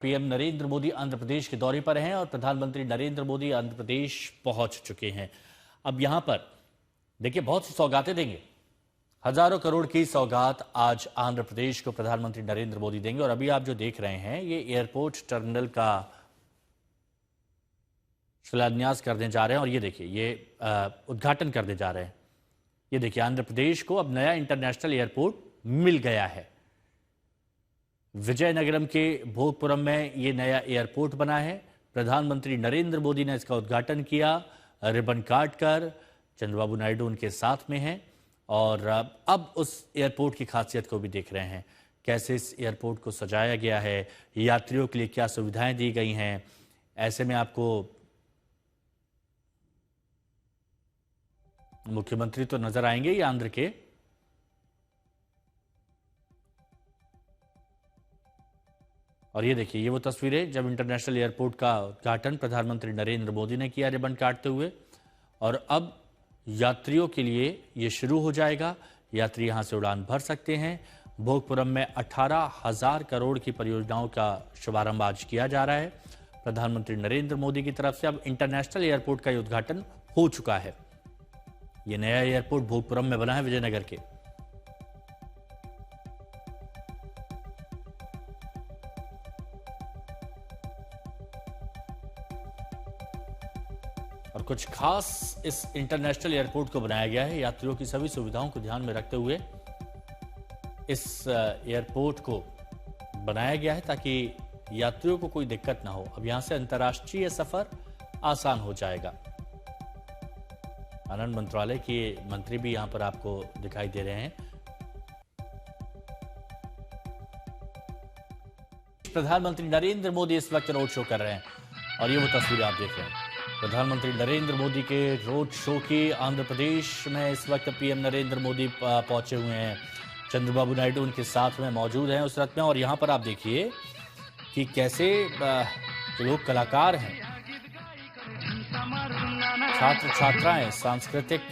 PM Narendra Modi Andhra Pradesh के दौरे पर हैं और प्रधानमंत्री नरेंद्र मोदी आंध्र प्रदेश पहुंच चुके हैं। अब यहां पर देखिए बहुत सी सौगातें देंगे। हजारों करोड़ की सौगात आज आंध्र प्रदेश को प्रधानमंत्री नरेंद्र मोदी देंगे। और अभी आप जो देख रहे हैं ये एयरपोर्ट टर्मिनल का शिलान्यास करने जा रहे हैं और ये देखिए ये उद्घाटन करने जा रहे हैं। ये देखिए आंध्र प्रदेश को अब नया इंटरनेशनल एयरपोर्ट मिल गया है। विजयनगरम के भोगपुरम में ये नया एयरपोर्ट बना है। प्रधानमंत्री नरेंद्र मोदी ने इसका उद्घाटन किया रिबन काट कर। चंद्रबाबू नायडू उनके साथ में हैं और अब उस एयरपोर्ट की खासियत को भी देख रहे हैं, कैसे इस एयरपोर्ट को सजाया गया है, यात्रियों के लिए क्या सुविधाएं दी गई हैं। ऐसे में आपको मुख्यमंत्री तो नजर आएंगे ही आंध्र के, और ये देखिए ये वो तस्वीरें जब इंटरनेशनल एयरपोर्ट का उद्घाटन प्रधानमंत्री नरेंद्र मोदी ने किया रिबन काटते हुए। और अब यात्रियों के लिए ये शुरू हो जाएगा, यात्री यहां से उड़ान भर सकते हैं। भोगपुरम में 18,000 करोड़ की परियोजनाओं का शुभारंभ आज किया जा रहा है प्रधानमंत्री नरेंद्र मोदी की तरफ से। अब इंटरनेशनल एयरपोर्ट का उद्घाटन हो चुका है। ये नया एयरपोर्ट भोगपुरम में बना है विजयनगर के। और कुछ खास इस इंटरनेशनल एयरपोर्ट को बनाया गया है यात्रियों की सभी सुविधाओं को ध्यान में रखते हुए। इस एयरपोर्ट को बनाया गया है ताकि यात्रियों को कोई दिक्कत ना हो। अब यहां से अंतर्राष्ट्रीय सफर आसान हो जाएगा। आनंद मंत्रालय के मंत्री भी यहां पर आपको दिखाई दे रहे हैं। प्रधानमंत्री नरेंद्र मोदी इस वक्त रोड शो कर रहे हैं और ये वो तस्वीरें आप देख रहे हैं प्रधानमंत्री नरेंद्र मोदी के रोड शो की। आंध्र प्रदेश में इस वक्त पीएम नरेंद्र मोदी पहुंचे हुए हैं। चंद्रबाबू नायडू उनके साथ में मौजूद हैं उस रथ में। और यहां पर आप देखिए कि कैसे लोग कलाकार हैं, छात्र छात्राएं सांस्कृतिक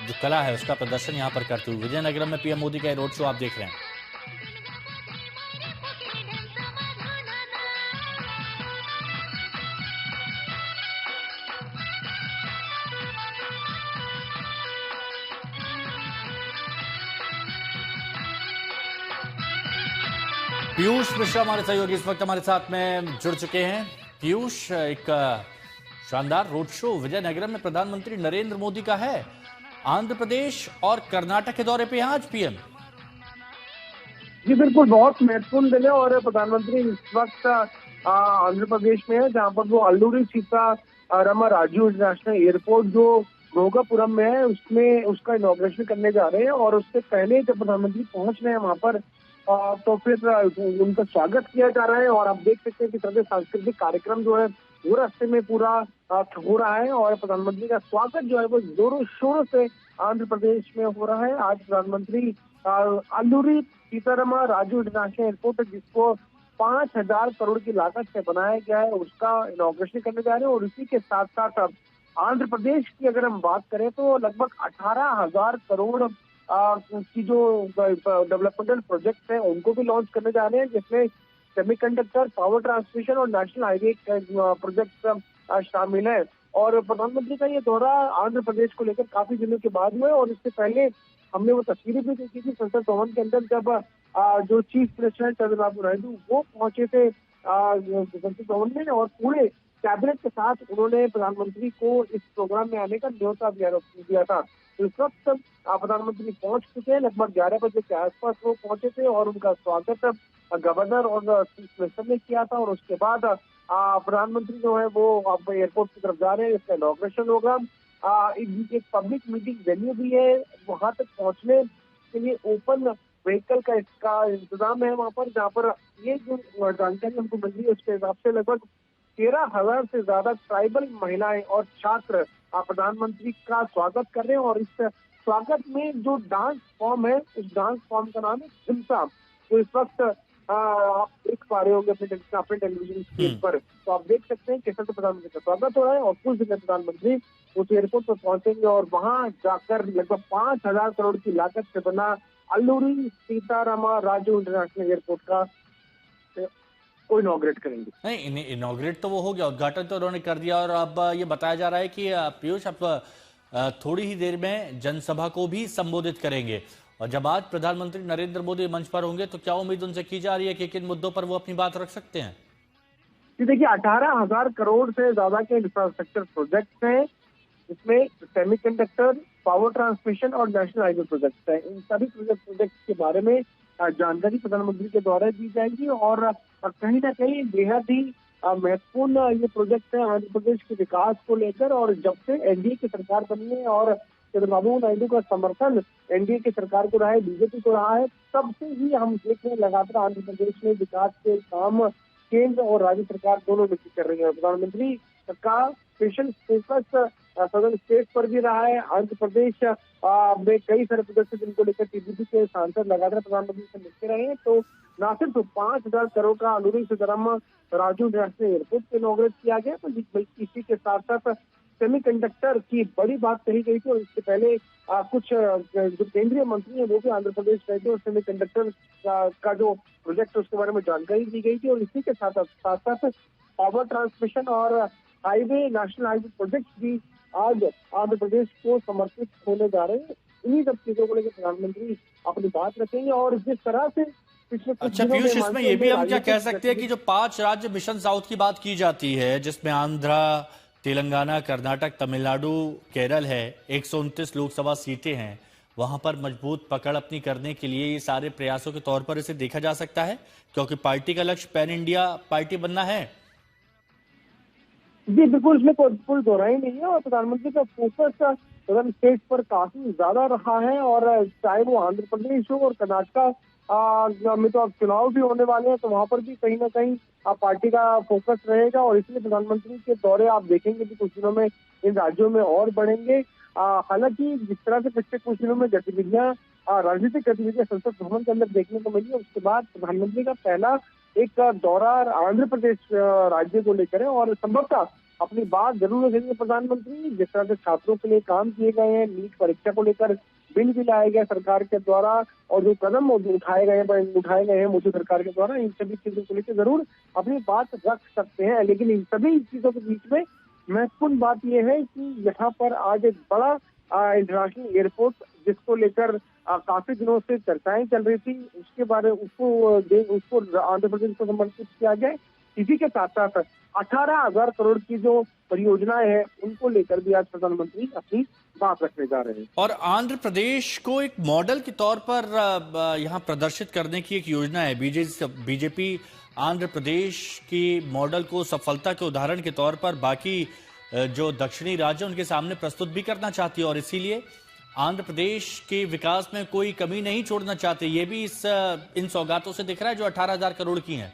जो कला है उसका प्रदर्शन यहां पर करते हुए। विजयनगरम में पीएम मोदी का रोड शो आप देख रहे हैं। पीयूष मिश्रा हमारे सहयोगी इस वक्त हमारे साथ में जुड़ चुके हैं। पीयूष, एक शानदार रोड शो विजयनगरम में प्रधानमंत्री नरेंद्र मोदी का है। आंध्र प्रदेश और कर्नाटक के दौरे पे हैं आज पीएम। जी बिल्कुल, बहुत महत्वपूर्ण दिन है और प्रधानमंत्री इस वक्त आंध्र प्रदेश में है जहां पर वो अल्लूरी सीतारामा राजू इंटरनेशनल एयरपोर्ट जो भोगापुरम में है उसमें उसका इनॉग्रेशन करने जा रहे हैं। और उससे पहले जब प्रधानमंत्री पहुंच रहे हैं वहां पर तो फिर उनका स्वागत किया जा रहा है। और आप देख सकते हैं कि सभी सांस्कृतिक कार्यक्रम जो है वो रास्ते में पूरा हो रहा है और प्रधानमंत्री का स्वागत जो है वो जोरों शोरों से आंध्र प्रदेश में हो रहा है। आज प्रधानमंत्री अल्लूरी सीतारामा राजू इंटरनेशनल एयरपोर्ट जिसको 5,000 करोड़ की लागत से बनाया गया है उसका इनॉग्रेशन करने जा रहे हैं। और इसी के साथ साथ आंध्र प्रदेश की अगर हम बात करें तो लगभग 18,000 करोड़ की जो डेवलपमेंटल प्रोजेक्ट है उनको भी लॉन्च करने जा रहे हैं, जिसमें सेमीकंडक्टर, पावर ट्रांसमिशन और नेशनल हाईवे प्रोजेक्ट शामिल है। और प्रधानमंत्री का ये दौरा आंध्र प्रदेश को लेकर काफी दिनों के बाद हुआ है। और इससे पहले हमने वो तस्वीरें भी देखी थी संसद भवन के अंदर जब जो चीफ मिनिस्टर चंद्रबाबू नायडू वो पहुंचे थे संसद भवन में और पूरे कैबिनेट के साथ उन्होंने प्रधानमंत्री को इस प्रोग्राम में आने का न्योता दिया था। तो इस वक्त प्रधानमंत्री पहुंच चुके हैं, लगभग 11 बजे के आसपास वो पहुंचे थे और उनका स्वागत गवर्नर और चीफ मिनिस्टर ने किया था। और उसके बाद प्रधानमंत्री जो है वो अब एयरपोर्ट की तरफ जा रहे हैं, इसका इनॉग्रेशन होगा। एक पब्लिक मीटिंग वेन्यू भी है, वहां तक पहुंचने के लिए ओपन व्हीकल का इसका इंतजाम है वहां पर, जहाँ पर ये जो जानकारी हमको मिल रही है उसके हिसाब से लगभग 13,000 से ज्यादा ट्राइबल महिलाएं और छात्र प्रधानमंत्री का स्वागत कर रहे हैं। और इस स्वागत में जो डांस फॉर्म है उस डांस फॉर्म का नाम है झिमसा, जो इस वक्त आप देख पा रहे होंगे अपने टेलीविजन स्क्रीन पर। तो आप देख सकते हैं कैसे तो प्रधानमंत्री का स्वागत हो रहा है और कुछ दिन प्रधानमंत्री उस एयरपोर्ट पर पहुंचेंगे और वहां जाकर लगभग 5,000 करोड़ की लागत से बना अल्लूरी सीतारामा राजू इंटरनेशनल एयरपोर्ट का को इनॉग्रेट करेंगे। नहीं, इनॉग्रेट तो वो हो गया, उद्घाटन तो उन्होंने कर दिया और अब ये बताया जा रहा है कि पीयूष अब थोड़ी ही देर में जनसभा को भी संबोधित करेंगे। और जब आज प्रधानमंत्री नरेंद्र मोदी मंच पर होंगे तो क्या उम्मीद उनसे की जा रही है कि किन मुद्दों पर वो अपनी बात रख सकते हैं? जी देखिए, 18,000 करोड़ से ज्यादा के इंफ्रास्ट्रक्चर प्रोजेक्ट्स हैं, इसमें सेमीकंडक्टर, पावर ट्रांसमिशन और नेशनल हाईवे प्रोजेक्ट्स हैं। इन सभी प्रोजेक्ट्स के बारे में जानकारी प्रधानमंत्री के द्वारा दी जाएगी और कहीं ना कहीं बेहद ही महत्वपूर्ण ये प्रोजेक्ट है आंध्र प्रदेश के विकास को लेकर। और जब से एनडीए की सरकार बनी है और चंद्रबाबू नायडू का समर्थन एनडीए की सरकार को रहा है, बीजेपी को रहा है, तब से ही हम देख रहे हैं लगातार आंध्र प्रदेश में विकास के काम केंद्र और राज्य सरकार दोनों मिलकर कर रही है। प्रधानमंत्री का स्पेशल फोकस सदर्न स्टेट पर भी रहा है। आंध्र प्रदेश में कई सारे प्रोजेक्ट जिनको लेकर टीडीपी के सांसद लगातार प्रधानमंत्री से मिलते रहे हैं। तो न सिर्फ 5,000 करोड़ का अलूरी सीताराम राजू नेशनल एयरपोर्ट को इनॉग्रेट किया गया, बल्कि इसी के साथ साथ सेमीकंडक्टर की बड़ी बात कही गई थी और इससे पहले कुछ जो केंद्रीय मंत्री हैं वो भी आंध्र प्रदेश गए थे और सेमीकंडक्टर का जो प्रोजेक्ट है उसके बारे में जानकारी दी गई थी। और इसी के साथ साथ पावर ट्रांसमिशन और हाईवे, नेशनल हाईवे प्रोजेक्ट भी आज आंध्र प्रदेश को समर्पित होने जा रहे हैं। इन्हीं सब चीजों को लेकर प्रधानमंत्री अपनी बात रखेंगे और जिस तरह से पिछले कुछ अच्छा पीयूष, इसमें ये भी हम क्या कह सकते हैं कि जो 5 राज्य मिशन साउथ की बात की जाती है जिसमें आंध्रा, तेलंगाना, कर्नाटक, तमिलनाडु, केरल है, 129 लोकसभा सीटें हैं, वहां पर मजबूत पकड़ अपनी करने के लिए ये सारे प्रयासों के तौर पर इसे देखा जा सकता है, क्योंकि पार्टी का लक्ष्य पैन इंडिया पार्टी बनना है। जी बिल्कुल, इसमें कोई दोहराई नहीं है और प्रधानमंत्री का फोकस सदर्न स्टेट पर काफी ज्यादा रहा है। और चाहे वो आंध्र प्रदेश हो और कर्नाटक में तो अब चुनाव भी होने वाले हैं, तो वहां पर भी कहीं ना कहीं पार्टी का फोकस रहेगा। और इसलिए प्रधानमंत्री के दौरे आप देखेंगे कि कुछ दिनों में इन राज्यों में और बढ़ेंगे। हालांकि जिस तरह से पिछले कुछ दिनों में गतिविधियां, राजनीतिक गतिविधियां संसद भवन के अंदर देखने को मिली, उसके बाद प्रधानमंत्री का पहला एक दौरा आंध्र प्रदेश राज्य को लेकर है और संभवतः अपनी बात जरूर रखेंगे प्रधानमंत्री। जिस तरह से छात्रों के लिए काम किए गए हैं, नीट परीक्षा को लेकर बिल भी लाया गया सरकार के द्वारा और जो कदम उठाए गए हैं मोदी सरकार के द्वारा, इन सभी चीजों को लेकर जरूर अपनी बात रख सकते हैं। लेकिन इन सभी चीजों के बीच में महत्वपूर्ण बात यह है कि यहाँ पर आज एक बड़ा इंटरनेशनल एयरपोर्ट जिसको लेकर काफी दिनों से चर्चाएं चल रही थी, उसके बारे उसको आंध्र प्रदेश को समर्पित किया गया। इसी के साथ साथ 18,000 करोड़ की जो परियोजनाएं हैं उनको लेकर भी आज प्रधानमंत्री अपनी बात रखने जा रहे हैं। और आंध्र प्रदेश को एक मॉडल के तौर पर यहाँ प्रदर्शित करने की एक योजना है। बीजेपी आंध्र प्रदेश की मॉडल को सफलता के उदाहरण के तौर पर बाकी जो दक्षिणी राज्य उनके सामने प्रस्तुत भी करना चाहती है और इसीलिए आंध्र प्रदेश के विकास में कोई कमी नहीं छोड़ना चाहते। ये भी इन सौगातों से दिख रहा है जो 18,000 करोड़ की हैं।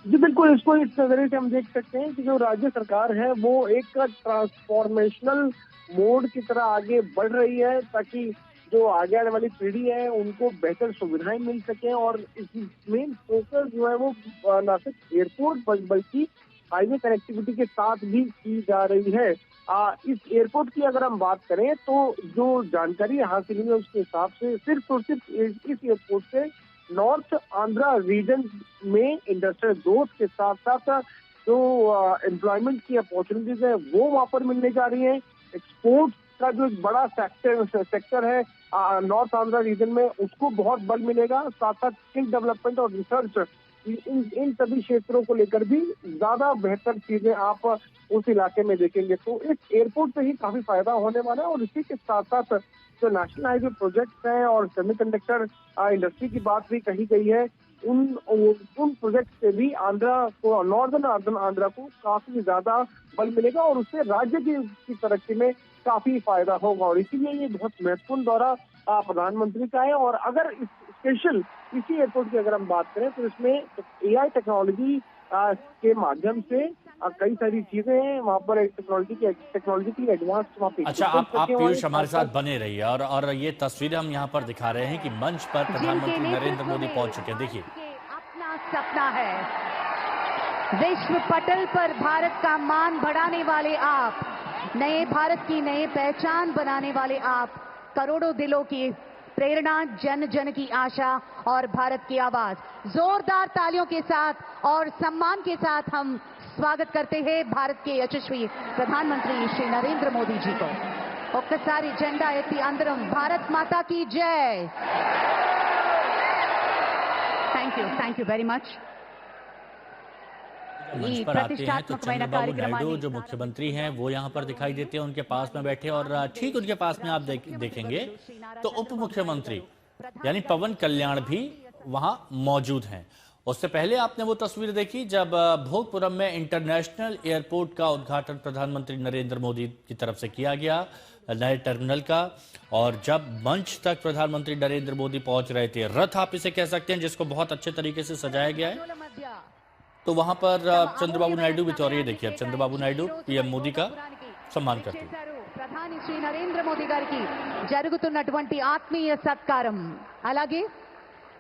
जी बिल्कुल, इसको इस नजरिए से हम देख सकते हैं कि जो राज्य सरकार है वो एक ट्रांसफॉर्मेशनल मोड की तरह आगे बढ़ रही है ताकि जो आगे आने वाली पीढ़ी है उनको बेहतर सुविधाएं मिल सके। और इस मेन फोकस जो है वो न सिर्फ एयरपोर्ट बल्कि हाईवे कनेक्टिविटी के साथ भी की जा रही है। इस एयरपोर्ट की अगर हम बात करें तो जो जानकारी हासिल हुई है उसके हिसाब से सिर्फ और सिर्फ इस एयरपोर्ट से नॉर्थ आंध्रा रीजन में इंडस्ट्रियल ग्रोथ के साथ साथ जो एम्प्लॉयमेंट की अपॉर्चुनिटीज है वो वहां पर मिलने जा रही है। एक्सपोर्ट का जो एक बड़ा सेक्टर है नॉर्थ आंध्रा रीजन में उसको बहुत बल मिलेगा। साथ साथ स्किल डेवलपमेंट और रिसर्च इन सभी क्षेत्रों को लेकर भी ज्यादा बेहतर चीजें आप उस इलाके में देखेंगे। तो इस एयरपोर्ट से ही काफी फायदा होने वाला है। और इसी के साथ साथ जो नेशनल हाईवे प्रोजेक्ट्स हैं और सेमीकंडक्टर इंडस्ट्री की बात भी कही गई है, उन प्रोजेक्ट से भी आंध्रा को, नॉर्दर्न आंध्रा को काफी ज्यादा बल मिलेगा और उससे राज्य की तरक्की में काफी फायदा होगा। और इसीलिए ये बहुत महत्वपूर्ण दौरा प्रधानमंत्री का है। और अगर स्पेशल इसी एयरपोर्ट की अगर हम बात करें तो इसमें एआई टेक्नोलॉजी के माध्यम से कई सारी चीजें हैं वहाँ पर। टेक्नोलॉजी की एडवांस वहाँ पे। अच्छा, आप पीयूष हमारे साथ बने रहिए और ये तस्वीरें हम यहाँ पर दिखा रहे हैं कि मंच पर प्रधानमंत्री नरेंद्र मोदी पहुंच चुके हैं। देखिए, अपना सपना है विश्व पटल पर भारत का मान बढ़ाने वाले आप, नए भारत की नई पहचान बनाने वाले आप, करोड़ों दिलों की प्रेरणा, जन जन की आशा और भारत की आवाज। जोरदार तालियों के साथ और सम्मान के साथ हम स्वागत करते हैं भारत के यशस्वी प्रधानमंत्री श्री नरेंद्र मोदी जी को। ఒక్కసారి జెండా ఎత్తి అందరం భారత్ మాతా की जय। Thank you very much. मंच पर आते हैं तो चंद्रबाबू नायडू जो मुख्यमंत्री हैं वो यहाँ पर दिखाई देते हैं, उनके पास में बैठे, और ठीक उनके पास में आप देखेंगे तो उप मुख्यमंत्री यानी पवन कल्याण भी वहां मौजूद हैं। उससे पहले आपने वो तस्वीर देखी जब भोगपुरम में इंटरनेशनल एयरपोर्ट का उद्घाटन प्रधानमंत्री नरेंद्र मोदी की तरफ से किया गया, नए टर्मिनल का। और जब मंच तक प्रधानमंत्री नरेंद्र मोदी पहुंच रहे थे, रथ आप इसे कह सकते हैं जिसको बहुत अच्छे तरीके से सजाया गया है, तो वहां पर चंद्रबाबु नायडू भी थे। और ये देखिए अब चंद्रबाबु नायडू पीएम मोदी का सम्मान करते हैं। ప్రధాని శ్రీ నరేంద్ర మోదీ గారికి జరుగుతున్నటువంటి ఆత్మీయ సత్కారం, అలాగే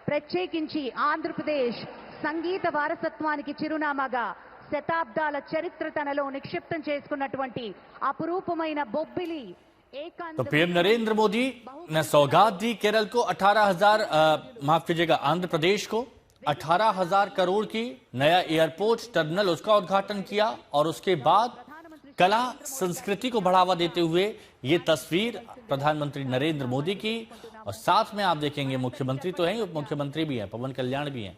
ప్రత్యేకించి ఆంధ్రప్రదేశ్ సంగీత వారసత్వానికి చిరునామాగా శతాబ్దాల చరిత్ర తనలో నిక్షిప్తం చేసుకున్నటువంటి అపురూపమైన బొబ్బిలి तो पीएम नरेंद्र मोदी ने सौगात दी केरल को 18,000 माफ कीजिएगा आंध्र प्रदेश को 18,000 करोड़ की नया एयरपोर्ट टर्मिनल, उसका उद्घाटन किया। और उसके बाद कला संस्कृति को बढ़ावा देते हुए ये तस्वीर प्रधानमंत्री नरेंद्र मोदी की, और साथ में आप देखेंगे मुख्यमंत्री तो हैं, उप मुख्यमंत्री भी हैं, पवन कल्याण भी हैं।